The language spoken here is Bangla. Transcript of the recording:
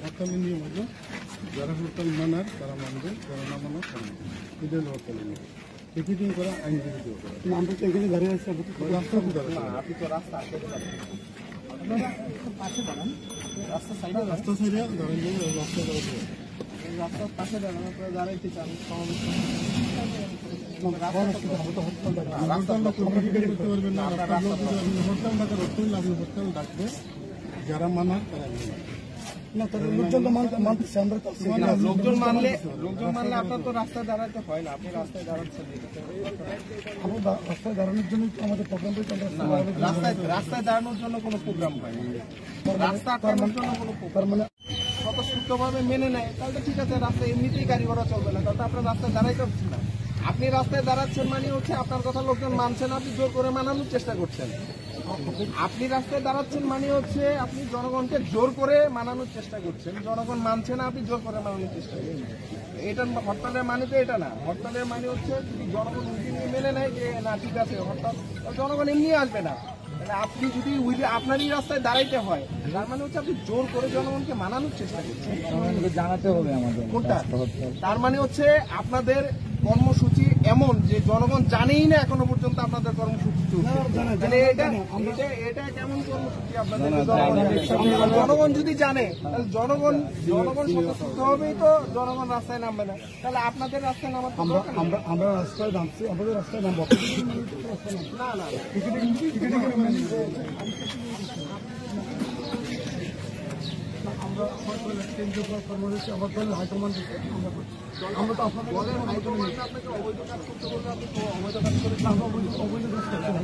হরতালের নিয়ম হলো যারা হরতাল মানার তারা মানবে, যারা না মানার তারা মানবে। এটা হলো হরতালের নিয়ম। পিকেটিং করা আইনজীবী করা। আমরা তো এখানে দাঁড়িয়ে আছি, রাস্তা আপনি তো রাস্তা পাশে দাঁড়ান, রাস্তা সাইডে রাস্তা সাইডে দাঁড়ান, রাস্তা দাঁড়াতে রাস্তার পাশে দাঁড়ানো দাঁড়াইতে চান সমাবেশ যারা মানার তারা না, তাদের লোকজন মানতেছে। আমরা লোকজন মানলে আপনার তো রাস্তায় দাঁড়াতে হয় না, আপনি রাস্তায় দাঁড়াচ্ছেন। রাস্তায় দাঁড়ানোর জন্য আমাদের প্রোগ্রাম, রাস্তায় দাঁড়ানোর জন্য কোনো প্রোগ্রাম হয় না, রাস্তা আটকানোর জন্য কোনো প্রোগ্রাম মানে স্বতঃস্ফূর্তভাবে মেনে নেয় তাহলে ঠিক আছে, রাস্তায় এমনিতেই গাড়ি ঘোড়া চলবে না, তাহলে আপনার রাস্তায় দাঁড়াইতে হচ্ছে না। আপনি রাস্তায় দাঁড়াচ্ছেন মানে হচ্ছে আপনার কথা লোকজন মানছেন, আপনি জোর করে মানানোর চেষ্টা করছেন। আপনি রাস্তায় দাঁড়াচ্ছেন মানে হচ্ছে আপনি জনগণকে জোর করে মানানোর চেষ্টা করছেন, জনগণ মানছে না, আপনি জোর করে মানানোর চেষ্টা করছেন। এটা হরতালের মানে তো এটা না। হরতালের মানে হচ্ছে যদি জনগণ মেনে নেয় যে না ঠিক আছে হরতাল, জনগণ এমনি আসবে না। আপনি যদি আপনারই রাস্তায় দাঁড়াইতে হয় তার মানে হচ্ছে আপনি জোর করে জনগণকে মানানোর চেষ্টা করছেন, জানাতে হবে আমাদের কোনটা। তার মানে হচ্ছে আপনাদের কর্মসূচি এমন যে জনগণ জানেই না এখনো পর্যন্ত আপনাদের কর্মসূচি চলছে। এটা কেমন কর্মসূচি আপনাদের? জনগণ যদি জানে তাহলে জনগণ স্বতঃস্ফূর্তভাবেই তো জনগণ রাস্তায় নামবে না, তাহলে আপনাদের রাস্তায় নামার আমরা রাস্তায় নামছি, আমাদের রাস্তায় নামবো না না আমরা কেন্দ্রীয় কর্মসূচি আমার দলের হাইকমান্ড আমরা তো আপনাদের হাইকমান্ড আপনাকে অবৈধ কাজ করতে বলতে আপনি অবৈধ কাজ করে অবৈধ কাজ করতে